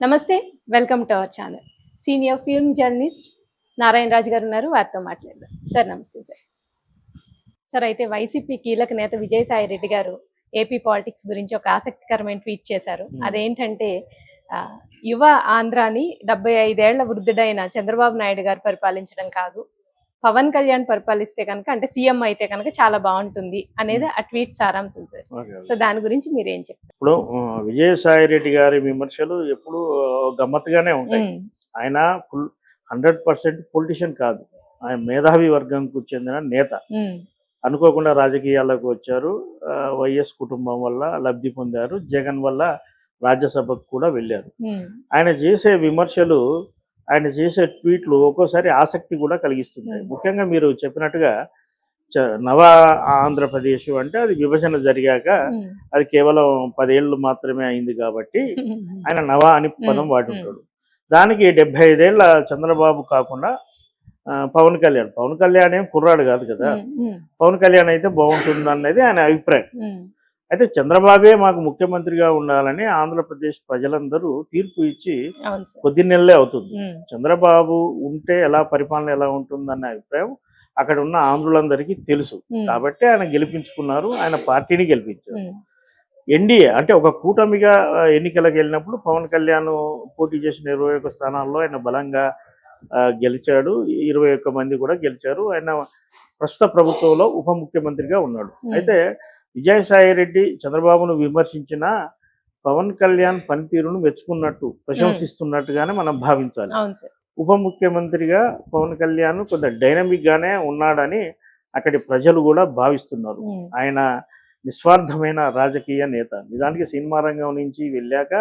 నమస్తే. Welcome to our channel. Senior film journalist Narayana Raju garu ఉన్నారు. వారితో మాట్లాడదాం. సార్ నమస్తే సార్. సార్ అయితే వైసీపీ కీలక నేత విజయసాయి రెడ్డి గారు ఏపీ పాలిటిక్స్ గురించి ఒక ఆసక్తికరమైన ట్వీట్ చేశారు. అదేంటంటే యువ ఆంధ్రాని 75 ఏళ్ల వృద్ధుడైన చంద్రబాబు నాయుడు గారు పరిపాలించడం కాదు, పవన్ కళ్యాణ్ పరిపాలిస్తే కనుక అంటే సీఎం అయితే కనుక చాలా బాగుంటుంది అనేది ఆ ట్వీట్ సారాంశం సార్. సో దాని గురించి మీరేం చెప్తారు? ఇప్పుడు విజయసాయి రెడ్డి గారి విమర్శలు ఎప్పుడు గమ్మత్తుగానే ఉంటాయి. ఆయన ఫుల్ 100% పొలిటీషియన్ కాదు, ఆయన మేధావి వర్గంకు చెందిన నేత. అనుకోకుండా రాజకీయాల్లోకి వచ్చారు, వైఎస్ కుటుంబం వల్ల లబ్ధి పొందారు, జగన్ వల్ల రాజ్యసభకు కూడా వెళ్ళారు. ఆయన చేసే విమర్శలు, ఆయన చేసే ట్వీట్లు ఒక్కోసారి ఆసక్తి కూడా కలిగిస్తున్నాయి. ముఖ్యంగా మీరు చెప్పినట్టుగా నవ ఆంధ్రప్రదేశ్ అంటే అది విభజన జరిగాక అది కేవలం 10 ఏళ్ళు మాత్రమే అయింది కాబట్టి ఆయన నవ అని పదం వాడుంటాడు. దానికి 75 ఏళ్ళ చంద్రబాబు కాకుండా పవన్ కళ్యాణ్ ఏం కుర్రాడు కాదు కదా, పవన్ కళ్యాణ్ అయితే బాగుంటుంది అన్నది ఆయన అభిప్రాయం. అయితే చంద్రబాబే మాకు ముఖ్యమంత్రిగా ఉండాలని ఆంధ్రప్రదేశ్ ప్రజలందరూ తీర్పు ఇచ్చి కొద్ది నెలలే అవుతుంది. చంద్రబాబు ఉంటే పరిపాలన ఎలా ఉంటుందన్న అభిప్రాయం అక్కడ ఉన్న ఆంధ్రులందరికీ తెలుసు. కాబట్టి ఆయన గెలిపించుకున్నారు, ఆయన పార్టీని గెలిపించారు. ఎన్డీఏ అంటే ఒక కూటమిగా ఎన్నికలకు వెళ్ళినప్పుడు పవన్ కళ్యాణ్ పోటీ చేసిన 21 స్థానాల్లో ఆయన బలంగా గెలిచాడు, 21 మంది కూడా గెలిచారు. ఆయన ప్రస్తుత ప్రభుత్వంలో ఉప ముఖ్యమంత్రిగా ఉన్నాడు. అయితే విజయసాయి రెడ్డి చంద్రబాబును విమర్శించిన పవన్ కళ్యాణ్ పనితీరును మెచ్చుకున్నట్టు, ప్రశంసిస్తున్నట్టుగానే మనం భావించాలి. ఉప ముఖ్యమంత్రిగా పవన్ కళ్యాణ్ కొంత డైనమిక్ గానే ఉన్నాడని అక్కడి ప్రజలు కూడా భావిస్తున్నారు. ఆయన నిస్వార్థమైన రాజకీయ నేత. నిజానికి సినిమా రంగం నుంచి వెళ్ళాక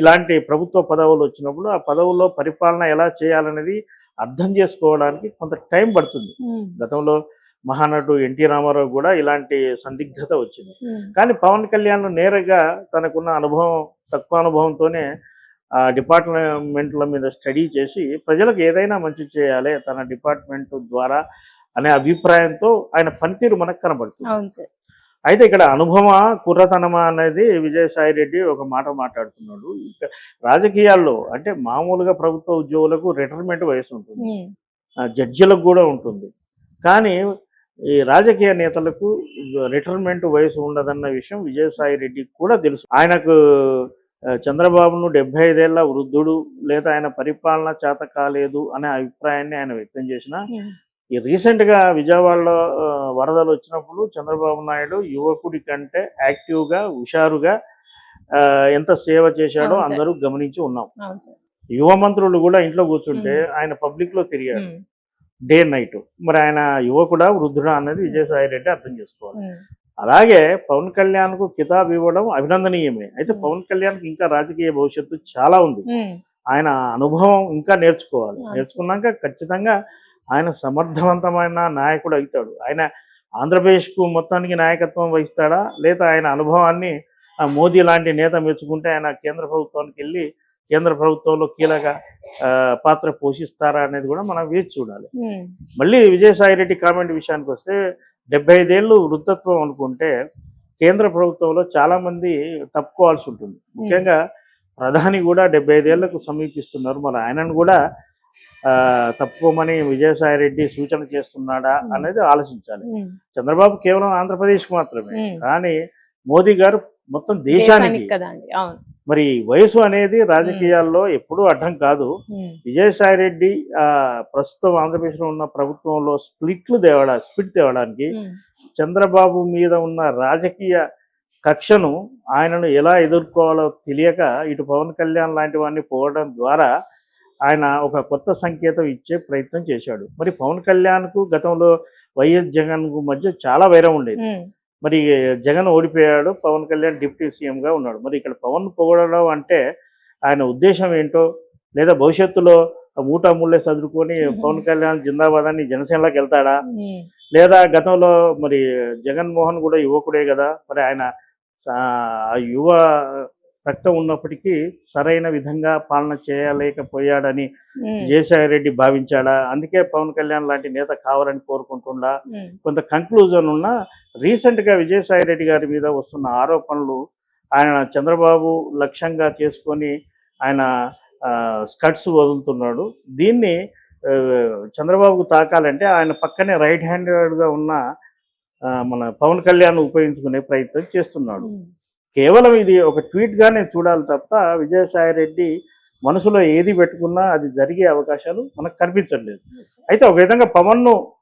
ఇలాంటి ప్రభుత్వ పదవులు వచ్చినప్పుడు ఆ పదవుల్లో పరిపాలన ఎలా చేయాలనేది అర్థం చేసుకోవడానికి కొంత టైం పడుతుంది. గతంలో మహానటుడు ఎన్టీ రామారావు కూడా ఇలాంటి సందిగ్ధత వచ్చింది. కానీ పవన్ కళ్యాణ్ నేరుగా తనకున్న అనుభవం, తక్కువ అనుభవంతోనే డిపార్ట్మెంట్ల మీద స్టడీ చేసి ప్రజలకు ఏదైనా మంచి చేయాలి తన డిపార్ట్మెంట్ ద్వారా అనే అభిప్రాయంతో ఆయన పనితీరు మనకు కనబడుతుంది. అయితే ఇక్కడ అనుభవమా కుర్రతనమా అనేది విజయసాయి రెడ్డి ఒక మాట మాట్లాడుతున్నాడు. రాజకీయాల్లో అంటే మామూలుగా ప్రభుత్వ ఉద్యోగులకు రిటైర్మెంట్ వయసు ఉంటుంది, జడ్జిలకు కూడా ఉంటుంది. కానీ ఈ రాజకీయ నేతలకు రిటైర్మెంట్ వయసు ఉండదన్న విషయం విజయసాయి రెడ్డికి కూడా తెలుసు. ఆయనకు చంద్రబాబును 75 ఏళ్ల వృద్ధుడు లేదా ఆయన పరిపాలన చేత కాలేదు అనే అభిప్రాయాన్ని ఆయన వ్యక్తం చేసిన ఈ రీసెంట్గా విజయవాడలో వరదలు వచ్చినప్పుడు చంద్రబాబు నాయుడు యువకుడి కంటే యాక్టివ్గా, హుషారుగా ఎంత సేవ చేశాడో అందరూ గమనించి ఉన్నాం. యువ మంత్రులు కూడా ఇంట్లో కూర్చుంటే ఆయన పబ్లిక్లో తిరిగాడు డే నైట్. మరి ఆయన యువకుడా వృద్ధుడా అన్నది విజయసాయి రెడ్డి అర్థం చేసుకోవాలి. అలాగే పవన్ కళ్యాణ్కు కితాబ్ ఇవ్వడం అభినందనీయమే. అయితే పవన్ కళ్యాణ్కి ఇంకా రాజకీయ భవిష్యత్తు చాలా ఉంది. ఆయన అనుభవం ఇంకా నేర్చుకోవాలి. నేర్చుకున్నాక ఖచ్చితంగా ఆయన సమర్థవంతమైన నాయకుడు అవుతాడు. ఆయన ఆంధ్రప్రదేశ్కు మొత్తానికి నాయకత్వం వహిస్తాడా, లేదా ఆయన అనుభవాన్ని మోదీ లాంటి నేత మెచ్చుకుంటే ఆయన కేంద్ర ప్రభుత్వానికి వెళ్ళి కేంద్ర ప్రభుత్వంలో కీలక పాత్ర పోషిస్తారా అనేది కూడా మనం వేచి చూడాలి. మళ్ళీ విజయసాయి రెడ్డి కామెంట్ విషయానికి వస్తే 75 ఏళ్ళు వృద్ధత్వం అనుకుంటే కేంద్ర ప్రభుత్వంలో చాలామంది తప్పుకోవాల్సి ఉంటుంది. ముఖ్యంగా ప్రధాని కూడా 75 ఏళ్లకు సమీపిస్తున్నారు. మరి ఆయనను కూడా తప్పుకోమని విజయసాయి రెడ్డి సూచన చేస్తున్నాడా అనేది ఆలోచించాలి. చంద్రబాబు కేవలం ఆంధ్రప్రదేశ్కి మాత్రమే, కానీ మోదీ గారు మొత్తం దేశానికి. మరి వయసు అనేది రాజకీయాల్లో ఎప్పుడూ అడ్డం కాదు. విజయసాయి రెడ్డి ప్రస్తుతం ఆంధ్రప్రదేశ్లో ఉన్న ప్రభుత్వంలో స్ప్లిట్ తేవడానికి చంద్రబాబు మీద ఉన్న రాజకీయ కక్షను ఆయనను ఎలా ఎదుర్కోవాలో తెలియక ఇటు పవన్ కళ్యాణ్ లాంటి వాడిని పోవడం ద్వారా ఆయన ఒక కొత్త సంకేతం ఇచ్చే ప్రయత్నం చేశాడు. మరి పవన్ కళ్యాణ్కు గతంలో వైఎస్ జగన్కు మధ్య చాలా వైరం ఉండేది. మరి జగన్ ఓడిపోయాడు, పవన్ కళ్యాణ్ డిప్యూటీ సీఎంగా ఉన్నాడు. మరి ఇక్కడ పవన్ పొగడడం అంటే ఆయన ఉద్దేశం ఏంటో, లేదా భవిష్యత్తులో మూటా ముళ్ళే చదువుకొని పవన్ కళ్యాణ్ జిందాబాద్ అని జనసేనలోకి వెళ్తాడా, లేదా గతంలో మరి జగన్మోహన్ కూడా యువకుడే కదా, మరి ఆయన యువ రక్తం ఉన్నప్పటికీ సరైన విధంగా పాలన చేయలేకపోయాడని విజయసాయి రెడ్డి భావించాడా, అందుకే పవన్ కళ్యాణ్ లాంటి నేత కావాలని కోరుకుంటుండా, కొంత కంక్లూజన్ ఉన్న రీసెంట్గా విజయసాయి రెడ్డి గారి మీద వస్తున్న ఆరోపణలు ఆయన చంద్రబాబు లక్ష్యంగా చేసుకొని ఆయన స్కట్స్ వదులుతున్నాడు. దీన్ని చంద్రబాబుకు తాకాలంటే ఆయన పక్కనే రైట్ హ్యాండెడ్గా ఉన్న మన పవన్ కళ్యాణ్ ఉపయోగించుకునే ప్రయత్నం చేస్తున్నాడు. కేవలం ఇది ఒక ట్వీట్గానే చూడాలి తప్ప విజయసాయి రెడ్డి మనసులో ఏది పెట్టుకున్నా అది జరిగే అవకాశాలు మనకు కనిపించట్లేదు. అయితే ఒక విధంగా పవన్ను